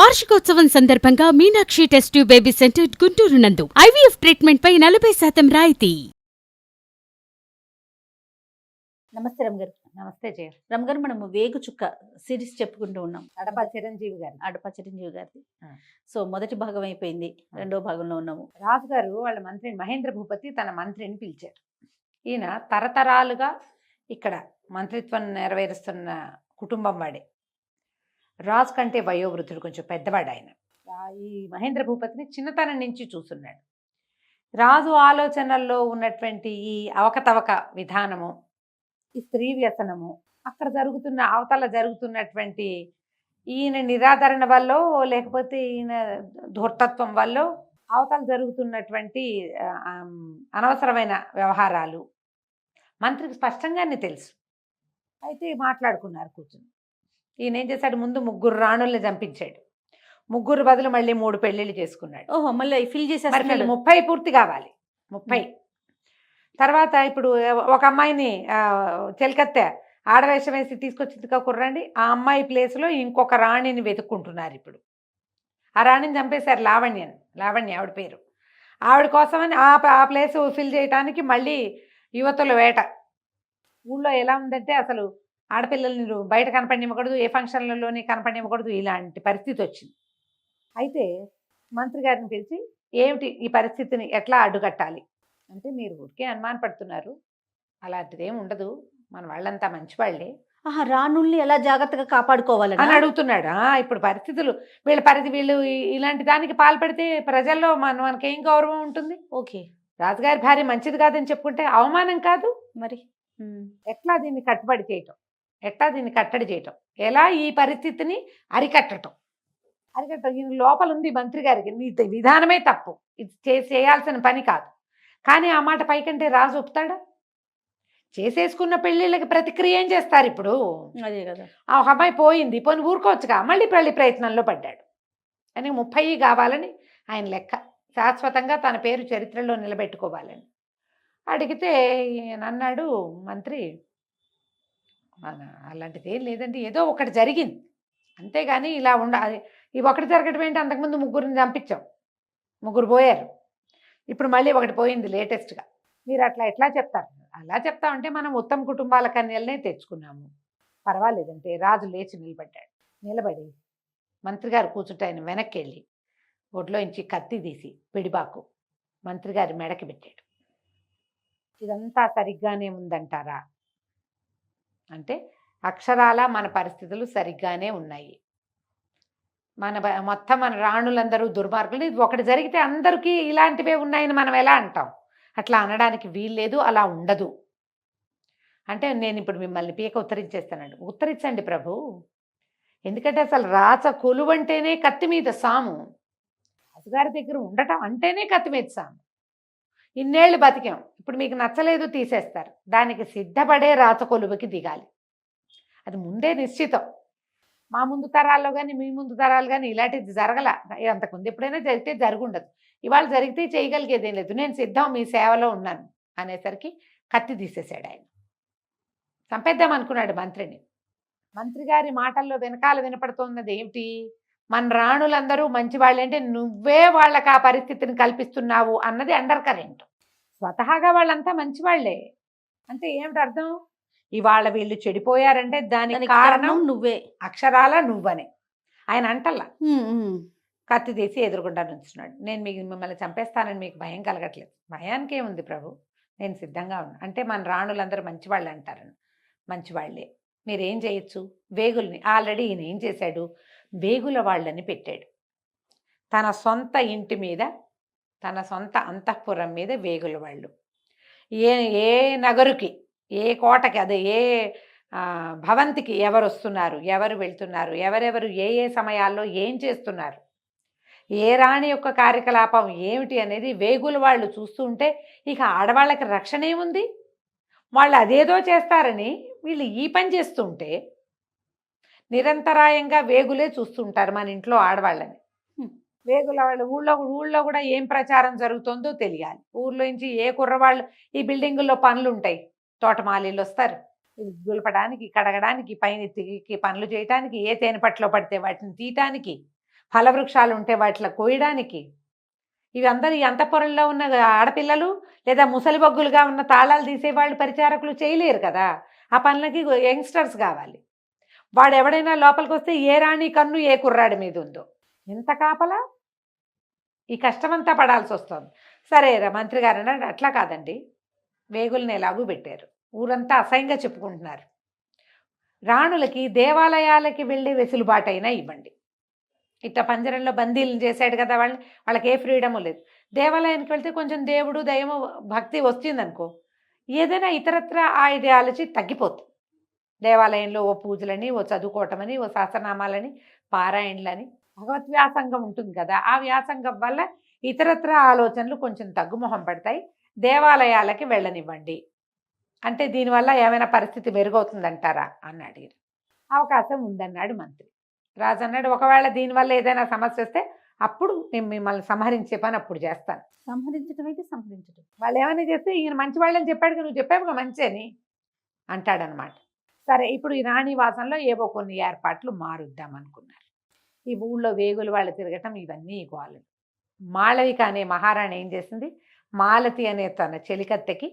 వార్షికోత్సవం సందర్భంగా Meenakshi test tube baby centre Guntur నందు ఐవీఎఫ్ ట్రీట్మెంట్ పై 40% రాయితీ. నమస్తే రమగారు. నమస్తే జయ. రమగారు, మనము వేగు చుక్క సిరీస్ చెప్పుకుంటూ ఉన్నాం. అడప చిరంజీవి గారు. అడప చిరంజీవి గారిది. ఆ. సో మొదటి భాగం అయిపోయింది, రెండో భాగంలో ఉన్నాము. రాజుగారు వాళ్ళ మంత్రిని మహేంద్ర భూపతి తన మంత్రిని పిలిచారు. ఈయన తరతరాలుగా ఇక్కడ మంత్రిత్వం నెరవేరుస్తున్న కుటుంబం వాడే. రాజు కంటే వయోవృద్ధుడు, కొంచెం పెద్దవాడు ఆయన. ఈ మహేంద్ర భూపతిని చిన్నతనం నుంచి చూస్తున్నాడు. రాజు ఆలోచనల్లో ఉన్నటువంటి ఈ అవకతవక విధానము, ఈ స్త్రీ వ్యసనము, అక్కడ అవతల జరుగుతున్నటువంటి ఈయన నిరాదరణ వల్ల, లేకపోతే ఈయన ధూర్తత్వం వల్ల అవతల జరుగుతున్నటువంటి అనవసరమైన వ్యవహారాలు మంత్రికి స్పష్టంగానే తెలుసు. అయితే మాట్లాడుకున్నారు కూర్చుని. ఈయన ఏం చేశాడు, ముందు 3 రాణుల్ని చంపించాడు. 3 బదులు మళ్ళీ 3 పెళ్ళిళ్ళు చేసుకున్నాడు. ఓహో, మళ్ళీ ఫిల్ చేసేస్తున్నాడు. 30 పూర్తి కావాలి. 30 తర్వాత ఇప్పుడు ఒక అమ్మాయిని చెలికత్తె ఆడవేషం వేసి తీసుకొచ్చింది కుర్రండి. ఆ అమ్మాయి ప్లేస్లో ఇంకొక రాణిని వెతుక్కుంటున్నారు. ఇప్పుడు ఆ రాణిని చంపేశారు, లావణ్య ఆవిడ పేరు. ఆవిడ కోసమని ఆ ప్లేస్ ఫిల్ చేయడానికి మళ్ళీ యువతుల వేట. ఊళ్ళో ఎలా ఉందంటే అసలు ఆడపిల్లల్ని బయట కనపడినివ్వకూడదు, ఏ ఫంక్షన్లలోనే కనపడినివ్వకూడదు, ఇలాంటి పరిస్థితి వచ్చింది. అయితే మంత్రి గారిని పిలిచి, ఏమిటి ఈ పరిస్థితిని ఎట్లా అడ్డుకట్టాలి అంటే, మీరు ఊరికే అనుమానపడుతున్నారు, అలాంటిది ఏమి ఉండదు, మన వాళ్ళంతా మంచివాళ్లే. రాణుల్ని ఎలా జాగ్రత్తగా కాపాడుకోవాలి అని అడుగుతున్నాడు. ఇప్పుడు పరిస్థితులు వీళ్ళు ఇలాంటి దానికి పాల్పడితే ప్రజల్లో మనకేం గౌరవం ఉంటుంది? ఓకే, రాజుగారి భార్య మంచిది కాదని చెప్పుకుంటే అవమానం కాదు మరి. ఎట్లా దీన్ని కట్టడి చేయటం, ఎలా ఈ పరిస్థితిని అరికట్టడం ఈయన లోపల ఉంది మంత్రి గారికి. నీ విధానమే తప్పు, ఇది చేయాల్సిన పని కాదు. కానీ ఆ మాట పైకంటే రాజు ఒప్పుతాడా? చేసేసుకున్న పెళ్ళిళ్ళకి ప్రతిక్రియ ఏం చేస్తారు ఇప్పుడు? అదే కదా. ఆ ఒక అమ్మాయి పోయింది, పోని ఊరుకోవచ్చుగా, మళ్ళీ పెళ్లి ప్రయత్నంలో పడ్డాడు అని 30 కావాలని ఆయన లెక్క. శాశ్వతంగా తన పేరు చరిత్రలో నిలబెట్టుకోవాలని అడిగితే ఈయన అన్నాడు మంత్రి, అలాంటిది ఏం లేదండి, ఏదో ఒకటి జరిగింది అంతేగాని ఇలా ఈ ఒకటి జరగడం ఏంటి? అంతకుముందు 3 చంపించాం, 3 పోయారు, ఇప్పుడు మళ్ళీ ఒకటి పోయింది లేటెస్ట్గా. మీరు అట్లా ఎట్లా చెప్తారు? అలా చెప్తామంటే మనం ఉత్తమ కుటుంబాల కన్యలనే తెచ్చుకున్నాము, పర్వాలేదంటే. రాజు లేచి నిలబడి మంత్రి గారు కూర్చుంటే ఆయన వెనక్కి వెళ్ళి ఒడ్లోంచి కత్తి తీసి పిడిబాకు మంత్రి గారి మెడకి పెట్టాడు. ఇదంతా సరిగ్గానే ఉందంటారా అంటే, అక్షరాల మన పరిస్థితులు సరిగ్గానే ఉన్నాయి. మొత్తం మన రాణులందరూ దుర్మార్గులు. ఇది ఒకటి జరిగితే అందరికీ ఇలాంటివే ఉన్నాయని మనం ఎలా అంటాం? అట్లా అనడానికి వీల్లేదు, అలా ఉండదు అంటే, నేను ఇప్పుడు మిమ్మల్ని పీక ఉత్తరించేస్తానండి. ఉత్తరించండి ప్రభు, ఎందుకంటే అసలు రాచ కొలువంటేనే కత్తి మీద సాము. రాజుగారి దగ్గర ఉండటం అంటేనే కత్తి మీద సాము. ఇన్నేళ్ళు బతికాం, ఇప్పుడు మీకు నచ్చలేదు తీసేస్తారు. దానికి సిద్ధపడే రాచ కొలువుకి దిగాలి. అది ముందే నిశ్చితం. మా ముందు తరాల్లో కానీ మీ ముందు తరాలు కానీ ఇలాంటిది జరగల. అంతకుముందు ఎప్పుడైనా జరిగితే జరుగుండదు, ఇవాళ జరిగితే చేయగలిగేదేం లేదు, నేను సిద్ధం, మీ సేవలో ఉన్నాను అనేసరికి కత్తి తీసేశాడు ఆయన. చంపేద్దాం అనుకున్నాడు మంత్రిని. మంత్రి గారి మాటల్లో వెనకాల వినపడుతున్నది ఏమిటి? మన రాణులందరూ మంచివాళ్ళంటే నువ్వే వాళ్ళకి ఆ పరిస్థితిని కల్పిస్తున్నావు అన్నది అండర్ కరెంట్. స్వతహాగా వాళ్ళంతా మంచివాళ్లే అంటే ఏమిటి అర్థం? ఇవాళ వీళ్ళు చెడిపోయారంటే దానికి కారణం నువ్వే, అక్షరాల నువ్వనే. ఆయన అంటల్లా కత్తి తీసి ఎదురుగుండా నుంచున్నాడు. నేను మిమ్మల్ని చంపేస్తానని మీకు భయం కలగట్లేదు. భయానికి ఏముంది ప్రభు, నేను సిద్ధంగా ఉన్నా అంటే మన రాణులందరూ మంచివాళ్ళు అంటారని. మంచివాళ్లే, మీరేం చేయొచ్చు? వేగుల్ని ఆల్రెడీ ఈయన ఏం చేశాడు, వేగుల వాళ్ళని పెట్టాడు. తన సొంత ఇంటి మీద, తన సొంత అంతఃపురం మీద వేగుల వాళ్ళు. ఏ నగరుకి, ఏ కోటకి, అదే ఏ భవంతికి ఎవరు వస్తున్నారు, ఎవరు వెళ్తున్నారు, ఎవరెవరు ఏ సమయాల్లో ఏం చేస్తున్నారు, ఏ రాణి యొక్క కార్యకలాపం ఏమిటి అనేది వేగుల వాళ్ళు చూస్తుంటే ఇక ఆడవాళ్ళకి రక్షణ ఏముంది? వాళ్ళు అదేదో చేస్తారని వీళ్ళు ఈ పని చేస్తుంటే నిరంతరాయంగా వేగులే చూస్తుంటారు మన ఇంట్లో ఆడవాళ్ళని. వేగుల వాళ్ళు ఊళ్ళో కూడా ఏం ప్రచారం జరుగుతుందో తెలియాలి. ఊర్లో నుంచి ఏ కుర్రవాళ్ళు, ఈ బిల్డింగుల్లో పనులు ఉంటాయి, తోటమాలీలు వస్తారు, దులపడానికి, కడగడానికి, పైన పనులు చేయటానికి, ఏ తేనె పట్లో పడితే వాటిని తీయటానికి, ఫలవృక్షాలు ఉంటే వాటిలో కోయడానికి. ఇవి అందరూ ఈ అంతఃపురంలో ఉన్న ఆడపిల్లలు లేదా ముసలి బొగ్గులుగా ఉన్న తాళాలు తీసేవాళ్ళు పరిచారకులు చేయలేరు కదా. ఆ పనులకి యంగ్స్టర్స్ కావాలి. వాడు ఎవడైనా లోపలికి వస్తే ఏ రాణి కన్ను ఏ కుర్రాడి మీద ఉందో, ఎంత కాపలా, ఈ కష్టమంతా పడాల్సి వస్తుంది. సరే మంత్రి గారు అన్నాడు, అట్లా కాదండి, వేగుల్ని ఎలాగూ పెట్టారు, ఊరంతా అసహ్యంగా చెప్పుకుంటున్నారు, రాణులకి దేవాలయాలకి వెళ్ళే వెసులుబాటైనా ఇవ్వండి. ఇట్లా పంజరంలో బందీలను చేశాడు కదా వాళ్ళకి ఏ ఫ్రీడము లేదు. దేవాలయానికి వెళ్తే కొంచెం దేవుడు దయము భక్తి వస్తుందనుకో, ఏదైనా ఇతరత్ర ఐడియాలజీ తగ్గిపోతుంది. దేవాలయంలో ఓ పూజలని, ఓ చదువుకోవటమని, ఓ సహస్రనామాలని, పారాయణలని, భగవత్ వ్యాసంగం ఉంటుంది కదా, ఆ వ్యాసంగం వల్ల ఇతరత్ర ఆలోచనలు కొంచెం తగ్గుముఖం పడతాయి. దేవాలయాలకి వెళ్ళనివ్వండి అంటే దీనివల్ల ఏమైనా పరిస్థితి మెరుగవుతుందంటారా అని అడిగారు. అవకాశం ఉందన్నాడు మంత్రి. రాజు అన్నాడు, ఒకవేళ దీనివల్ల ఏదైనా సమస్య వస్తే అప్పుడు నేను మిమ్మల్ని సంహరించే పని అప్పుడు చేస్తాను. సంహరించడం అయితే సంహరించడం. వాళ్ళు ఏమైనా చేస్తే ఈయన మంచి వాళ్ళని చెప్పాడు, నువ్వు చెప్పావుగా మంచి అని అంటాడనమాట. సరే, ఇప్పుడు ఈ రాణివాసంలో ఏవో కొన్ని ఏర్పాట్లు మారుద్దాం అనుకున్నారు. ఈ ఊళ్ళో వేగులు వాళ్ళు తిరగటం, ఇవన్నీ గోలు. మాళవిక అనే మహారాణి ఏం చేసింది, మాలతి అనే తన చెలికత్తెకి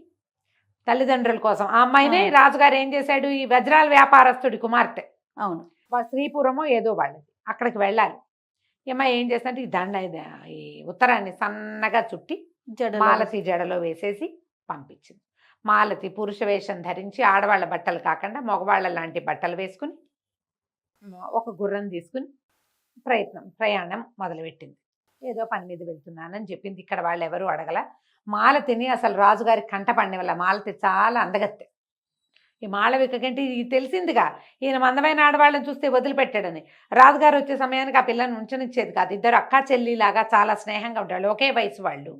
తల్లిదండ్రుల కోసం, ఆ అమ్మాయినే రాజుగారు ఏం చేశాడు, ఈ వజ్రాల వ్యాపారస్తుడి కుమార్తె, అవును, శ్రీపురమో ఏదో వాళ్ళది, అక్కడికి వెళ్ళాలి. ఈ అమ్మాయి ఏం చేస్తుంటే ఈ దండ ఈ ఉత్తరాన్ని సన్నగా చుట్టి మాలతి జడలో వేసేసి పంపించింది. మాలతి పురుష వేషం ధరించి ఆడవాళ్ళ బట్టలు కాకుండా మగవాళ్ళ లాంటి బట్టలు వేసుకుని ఒక గుర్రం తీసుకుని ప్రయాణం మొదలుపెట్టింది. ఏదో పని మీద వెళ్తున్నానని చెప్పింది. ఇక్కడ వాళ్ళు ఎవరు అడగల. మాలతిని అసలు రాజుగారి కంట పండే వల్ల, మాలతి చాలా అందగత్తె. ఈ మాళవిక కంటే ఇది తెలిసిందిగా, ఈయన మందమైన ఆడవాళ్ళని చూస్తే వదిలిపెట్టాడని. రాజుగారు వచ్చే సమయానికి ఆ పిల్లని ఉంచనిచ్చేది కాదు. ఇద్దరు అక్కా చెల్లిలాగా చాలా స్నేహంగా ఉంటాడు, ఒకే వయసు వాళ్ళు.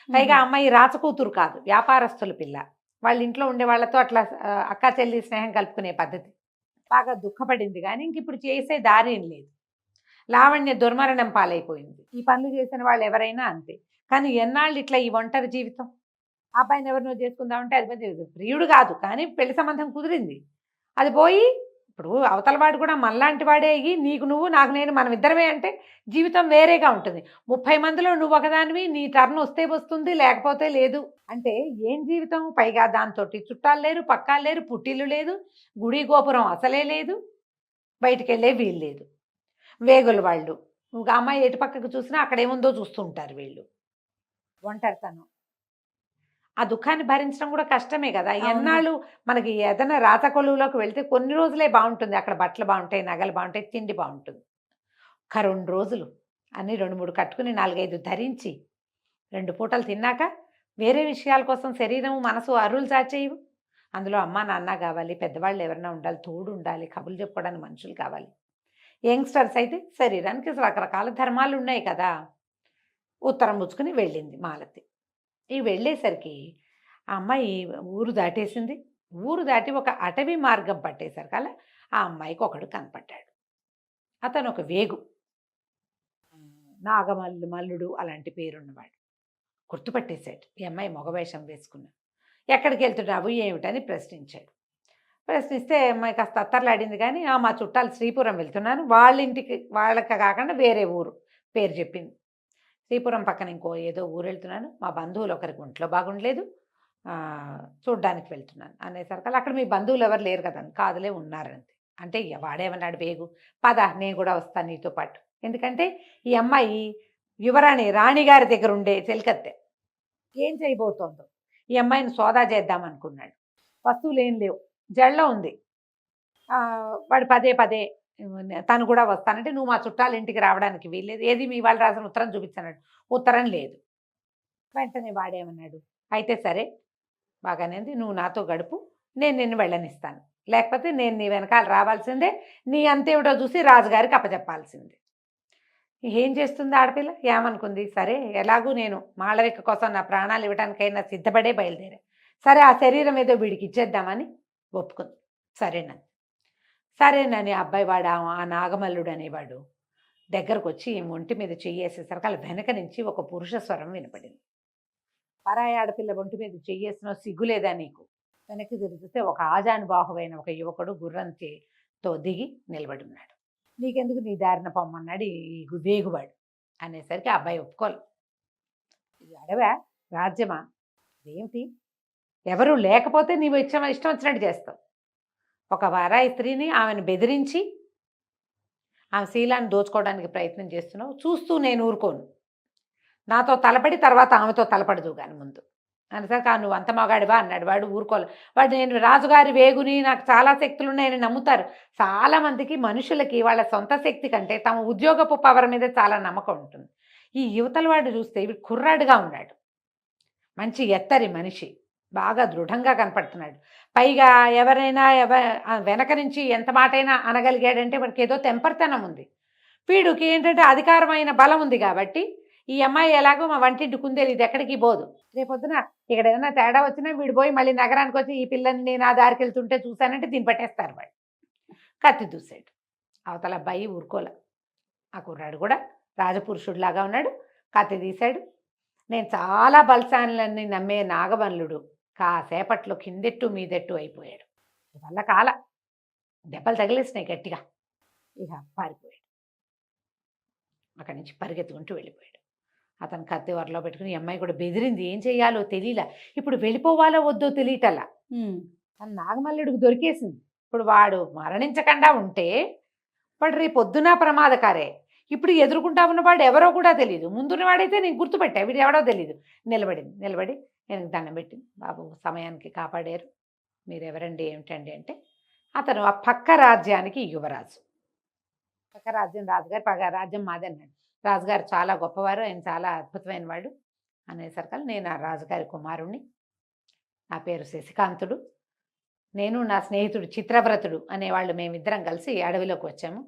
పైగా అమ్మాయి రాచకూతురు కాదు, వ్యాపారస్తుల పిల్ల. వాళ్ళ ఇంట్లో ఉండే వాళ్ళతో అట్లా అక్కా చెల్లి స్నేహం కలుపుకునే పద్ధతి. బాగా దుఃఖపడింది, కానీ ఇంక ఇప్పుడు చేసే దారి ఏం లేదు. లావణ్య దుర్మరణం పాలైపోయింది. ఈ పనులు చేసిన వాళ్ళు ఎవరైనా అంతే. కానీ ఎన్నాళ్ళు ఇట్లా ఈ ఒంటరి జీవితం. ఆ అబ్బాయిని ఎవరినో చేసుకుందామంటే అది ప్రియుడు కాదు, కానీ పెళ్లి సంబంధం కుదిరింది. అది పోయి ఇప్పుడు అవతల వాడు కూడా మనలాంటి వాడే అయ్యి నీకు నువ్వు నాకు నేను మనం ఇద్దరమే అంటే జీవితం వేరేగా ఉంటుంది. 30 మందిలో నువ్వు ఒకదానివి, నీ టర్న్ వస్తే వస్తుంది, లేకపోతే లేదు అంటే ఏం జీవితం. పైగా దాంతో చుట్టాలు లేరు, పక్కాలు లేరు, పుట్టిల్లు లేదు, గుడి గోపురం అసలే లేదు, బయటికి వెళ్ళే వీలు లేదు. వేగులు వాళ్ళు నువ్వు అమ్మాయి ఎటు పక్కకు చూసినా అక్కడేముందో చూస్తుంటారు వీళ్ళు. ఒంటరితనం, ఆ దుఃఖాన్ని భరించడం కూడా కష్టమే కదా. ఎన్నాళ్ళు మనకి ఏదైనా రాతకొలువులోకి వెళ్తే కొన్ని రోజులే బాగుంటుంది, అక్కడ బట్టలు బాగుంటాయి, నగలు బాగుంటాయి, తిండి బాగుంటుంది. 2 రోజులు అన్నీ 2-3 కట్టుకుని 4-5 ధరించి 2 పూటలు తిన్నాక వేరే విషయాల కోసం శరీరం మనసు అరువులు చాచేయవు. అందులో అమ్మ నాన్న కావాలి, పెద్దవాళ్ళు ఎవరైనా ఉండాలి, తోడు ఉండాలి, కబుర్లు చెప్పుకోవడానికి మనుషులు కావాలి. యంగ్స్టర్స్ అయితే శరీరానికి రకరకాల ధర్మాలు ఉన్నాయి కదా. ఉత్తరం పుచ్చుకుని వెళ్ళింది మాలతి. ఈ వెళ్ళేసరికి ఆ అమ్మాయి ఊరు దాటేసింది. ఊరు దాటి ఒక అటవీ మార్గం పట్టేసరికల్లా ఆ అమ్మాయికి ఒకడు కనపడ్డాడు. అతను ఒక వేగు, మల్లుడు అలాంటి పేరున్నవాడు. గుర్తుపట్టేశాడు, ఈ అమ్మాయి మగవేషం వేసుకున్నా. ఎక్కడికి వెళ్తున్నావు ఏమిటని ప్రశ్నించాడు. ప్రశ్నిస్తే అమ్మాయి కాస్త అత్తర్లాడింది, కానీ మా చుట్టాలు శ్రీపురం వెళ్తున్నాను, వాళ్ళ ఇంటికి, వాళ్ళకి కాకుండా వేరే ఊరు పేరు చెప్పింది. శ్రీపురం పక్కన ఇంకో ఏదో ఊరు వెళ్తున్నాను, మా బంధువులు ఒకరికి ఒంట్లో బాగుండలేదు, చూడ్డానికి వెళ్తున్నాను అనేసరికి అక్కడ మీ బంధువులు ఎవరు లేరు కదా. కాదులే ఉన్నారంతే. అంటే వాడేమన్నాడు వేగు, పద నేను కూడా వస్తాను నీతో పాటు. ఎందుకంటే ఈ అమ్మాయి యువరాణి రాణిగారి దగ్గర ఉండే చెలికత్తె. ఏం చేయబోతోందో ఈ అమ్మాయిని సోదా చేద్దామనుకున్నాడు. వస్తువులు ఏం లేవు, జళ్ళ ఉంది. వాడు పదే పదే తను కూడా వస్తానంటే, నువ్వు మా చుట్టాల ఇంటికి రావడానికి వీల్లేదు, ఏది మీ వాళ్ళు రాసిన ఉత్తరం చూపించన్నాడు. ఉత్తరం లేదు. వెంటనే వాడేమన్నాడు, అయితే సరే బాగానే, నువ్వు నాతో గడుపు, నేను నిన్ను వెళ్ళనిస్తాను, లేకపోతే నేను నీ వెనకాల రావాల్సిందే, నీ అంతేమిటో చూసి రాజుగారికి అప్పచెప్పాల్సిందే. ఏం చేస్తుంది ఆడపిల్ల, ఏమనుకుంది, సరే ఎలాగూ నేను మాళవిక కోసం నా ప్రాణాలు ఇవ్వడానికైనా సిద్ధపడే బయలుదేరా, సరే ఆ శరీరం ఏదో వీడికి ఇచ్చేద్దామని ఒప్పుకుంది. సరేనని అబ్బాయి వాడు ఆ నాగమల్లుడు అనేవాడు దగ్గరకు వచ్చి ఒంటి మీద చెయ్యేసేసరికి వాళ్ళ వెనక నుంచి ఒక పురుష స్వరం వినపడింది. పరాయి ఆడపిల్ల ఒంటి మీద చెయ్యేసిన సిగ్గులేదా నీకు? వెనక్కి తిరిగితే ఒక ఆజానుబాహువైన ఒక యువకుడు గుర్రంతో దిగి నిలబడున్నాడు. నీకెందుకు నీ దారిన పొమ్మన్నాడు ఈ వేగువాడు అనేసరికి ఆ అబ్బాయి ఒప్పుకోలేదు. ఇది అడవా, రాజ్యమా, ఏమిటి, ఎవరు లేకపోతే నీవు ఇష్టం వచ్చినట్టు చేస్తావు. ఒక వారాయి స్త్రీని ఆమెను బెదిరించి ఆమె శీలాన్ని దోచుకోవడానికి ప్రయత్నం చేస్తున్నావు, చూస్తూ నేను ఊరుకోను. నాతో తలపడి తర్వాత ఆమెతో తలపడదు కానీ ముందు అనేసరికి నువ్వు అంత మగాడివా అన్నాడు. వాడు ఊరుకోలేదు. వాడు నేను రాజుగారి వేగుని, నాకు చాలా శక్తులు ఉన్నాయని నమ్ముతారు. చాలామందికి మనుషులకి వాళ్ళ సొంత శక్తి కంటే తమ ఉద్యోగపు పవర్ మీద చాలా నమ్మకం ఉంటుంది. ఈ యువతల వాడు చూస్తే ఇవి కుర్రాడుగా ఉన్నాడు, మంచి ఎత్తరి మనిషి, బాగా దృఢంగా కనపడుతున్నాడు. పైగా ఎవరైనా వెనక నుంచి ఎంత మాటైనా అనగలిగాడంటే వాడికి ఏదో తెంపర్తనం ఉంది. వీడికి ఏంటంటే అధికారమైన బలం ఉంది కాబట్టి ఈ అమ్మాయి ఎలాగో మా వంటింటి కుందేలు, ఇది ఎక్కడికి పోదు. రేపొద్దున ఇక్కడ ఏదైనా తేడా వచ్చినా వీడు పోయి మళ్ళీ నగరానికి వచ్చి ఈ పిల్లని నేను ఆ దారికి వెళ్తుంటే చూశానంటే దీన్ని పట్టేస్తారు. వాడు కత్తి దూసాడు. అవతల అబ్బాయి ఊరుకోలే. ఆ కుర్రాడు కూడా రాజపురుషుడిలాగా ఉన్నాడు, కత్తి తీశాడు. నేను చాలా బలశాలని నమ్మే నాగవల్లుడు కాసేపట్లో కిందెట్టు మీదెట్టు అయిపోయాడు. వల్ల కాల దెబ్బలు తగిలేసినాయి గట్టిగా. ఇక పారిపోయాడు. అక్కడి నుంచి పరిగెత్తుకుంటూ వెళ్ళిపోయాడు. అతను కత్తి వరలో పెట్టుకుని, ఈ అమ్మాయి కూడా బెదిరింది, ఏం చేయాలో తెలియలా. ఇప్పుడు వెళ్ళిపోవాలో వద్దో తెలియటల్లా. తను నాగమల్లుడికి దొరికేసింది. ఇప్పుడు వాడు మరణించకుండా ఉంటే వాడు రేపు పొద్దున ప్రమాదకారే. ఇప్పుడు ఎదుర్కొంటా ఉన్నవాడు ఎవరో కూడా తెలియదు. ముందున్నవాడైతే నేను గుర్తుపెట్టా, వీడు ఎవడో తెలియదు. నిలబడి నేను దండం పెట్టింది. బాబు సమయానికి కాపాడారు, మీరెవరండి ఏమిటండి అంటే అతను ఆ పక్క రాజ్యానికి యువరాజు. పక్క రాజ్యం రాజుగారు, పక్క రాజ్యం మాదన్నాడు. రాజుగారు చాలా గొప్పవారు, ఆయన చాలా అద్భుతమైన వాడు అనేసరికి నేను ఆ రాజుగారి కుమారుణ్ణి, నా పేరు శశికాంతుడు, నేను నా స్నేహితుడు చిత్రవ్రతుడు అనేవాళ్ళు మేమిద్దరం కలిసి అడవిలోకి వచ్చాము.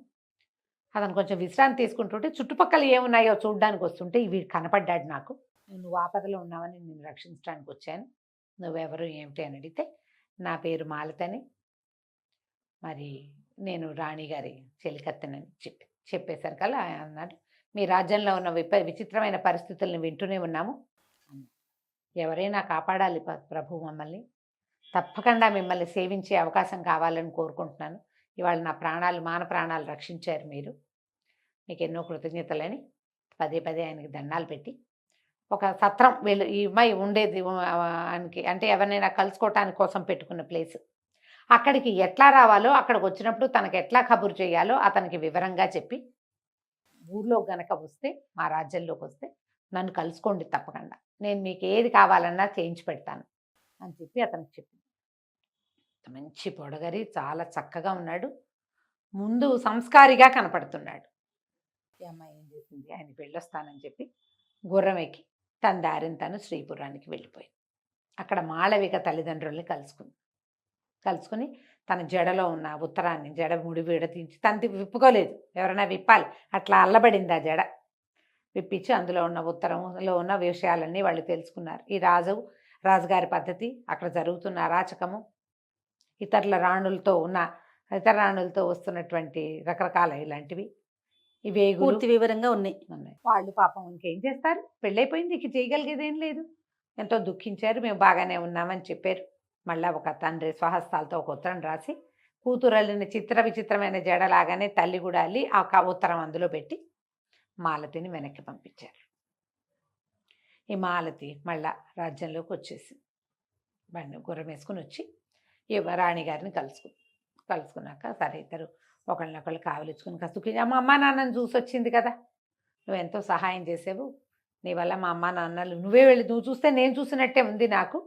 అతను కొంచెం విశ్రాంతి తీసుకుంటుంటే చుట్టుపక్కల ఏమున్నాయో చూడడానికి వస్తుంటే వీడు కనపడ్డాడు నాకు. నువ్వు ఆపదలో ఉన్నావని నేను రక్షించడానికి వచ్చాను, నువ్వెవరు ఏమిటి అని అడిగితే నా పేరు మాలతని, మరి నేను రాణిగారి చెలికత్తెనని చెప్పేసరికల్లా అన్నాడు, మీ రాజ్యంలో ఉన్న విచిత్రమైన పరిస్థితులను వింటూనే ఉన్నాము, ఎవరైనా కాపాడాలి ప్రభు మమ్మల్ని, తప్పకుండా మిమ్మల్ని సేవించే అవకాశం కావాలని కోరుకుంటున్నాను. ఇవాళ నా మాన ప్రాణాలు రక్షించారు మీరు, మీకు ఎన్నో కృతజ్ఞతలని పదే ఆయనకి దండాలు పెట్టి, ఒక సత్రం వీళ్ళు ఈ అమ్మాయి ఉండేది ఆయనకి అంటే ఎవరినైనా కలుసుకోవటానికి కోసం పెట్టుకున్న ప్లేస్, అక్కడికి ఎట్లా రావాలో, అక్కడికి వచ్చినప్పుడు తనకు ఎట్లా కబురు చేయాలో అతనికి వివరంగా చెప్పి, ఊర్లో గనక వస్తే మా రాజ్యంలోకి వస్తే నన్ను కలుసుకోండి తప్పకుండా, నేను మీకు ఏది కావాలన్నా చేయించి పెడతాను అని చెప్పి అతనికి చెప్పింది. మంచి పొడగరి, చాలా చక్కగా ఉన్నాడు, ముందు సంస్కారిగా కనపడుతున్నాడు. ఈ అమ్మాయి ఏం చేసింది, ఆయన వెళ్ళొస్తానని చెప్పి గుర్రం ఎక్కి తన దారిని తను శ్రీపురానికి వెళ్ళిపోయింది. అక్కడ మాళవిక తల్లిదండ్రుల్ని కలుసుకుని తన జడలో ఉన్న ఉత్తరాన్ని, జడ ముడి విడతీంచి తనది విప్పుకోలేదు, ఎవరైనా విప్పాలి, అట్లా అల్లబడింది ఆ జడ. విప్పించి అందులో ఉన్న ఉత్తరంలో ఉన్న విషయాలన్నీ వాళ్ళు తెలుసుకున్నారు. ఈ రాజుగారి పద్ధతి, అక్కడ జరుగుతున్న అరాచకము, ఇతర రాణులతో వస్తున్నటువంటి రకరకాల ఇలాంటివి ఇవే పూర్తి వివరంగా ఉన్నాయి. వాళ్ళు పాపం ఇంకేం చేస్తారు, పెళ్ళైపోయింది, ఇక చేయగలిగేది ఏం లేదు. ఎంతో దుఃఖించారు, మేము బాగానే ఉన్నామని చెప్పారు. మళ్ళీ ఒక తండ్రి స్వహస్తాలతో ఒక ఉత్తరం రాసి, కూతురల్లిని విచిత్రమైన జడలాగానే తల్లి కూడా అల్లి ఆ ఉత్తరం అందులో పెట్టి మాలతిని వెనక్కి పంపించారు. ఈ మాలతి మళ్ళా రాజ్యంలోకి వచ్చేసింది. గుర్రం వేసుకుని వచ్చి ఈ రాణిగారిని కలుసుకున్నాక సరే ఇద్దరు ఒకళ్ళనొకళ్ళు కావలించుకుని కసుకి, అమ్మ నాన్నని చూసి వచ్చింది కదా, నువ్వెంతో సహాయం చేసావు, నీ వల్ల మా అమ్మ నాన్నలు నువ్వే వెళ్ళి నువ్వు చూస్తే నేను చూసినట్టే ఉంది నాకు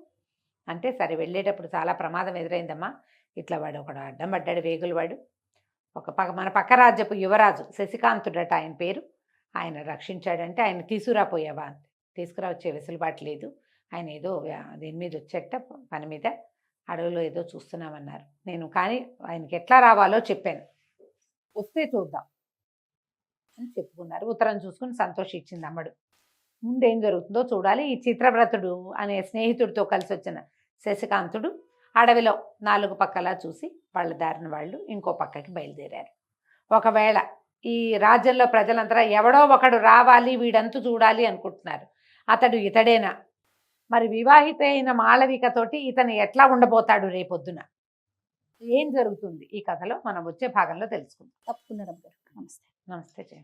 అంటే, సరే వెళ్ళేటప్పుడు చాలా ప్రమాదం ఎదురైందమ్మా, ఇట్లా వాడు ఒకడు అడ్డం పడ్డాడు, వేగులు వాడు, మన పక్క రాజ్యపు యువరాజు శశికాంతుడట ఆయన పేరు, ఆయన రక్షించాడంటే ఆయన తీసుకురాపోయావా అంతే, తీసుకురా వచ్చే వెసులుబాటు లేదు, ఆయన ఏదో దీని మీద వచ్చేట పని మీద అడవిలో ఏదో చూస్తున్నామన్నారు, నేను కానీ ఆయనకి ఎట్లా రావాలో చెప్పాను, వస్తే చూద్దాం అని చెప్పుకున్నారు. ఉత్తరం చూసుకుని సంతోషించింది అమ్మడు. ముందేం జరుగుతుందో చూడాలి. ఈ చిత్రవ్రతుడు అనే స్నేహితుడితో కలిసి వచ్చిన శశికాంతుడు అడవిలో 4 పక్కలా చూసి వాళ్ళ దారిన వాళ్ళు ఇంకో పక్కకి బయలుదేరారు. ఒకవేళ ఈ రాజ్యంలో ప్రజలంతా ఎవడో ఒకడు రావాలి, వీడంతు చూడాలి అనుకుంటున్నారు, అతడు ఇతడేనా, మరి వివాహిత అయిన మాళవికతోటి ఇతను ఎట్లా ఉండబోతాడు రేపొద్దున, ఏం జరుగుతుంది ఈ కథలో మనం వచ్చే భాగంలో తెలుసుకుందాం. తప్పకుండా రమ్య గారు. నమస్తే. నమస్తే జయ.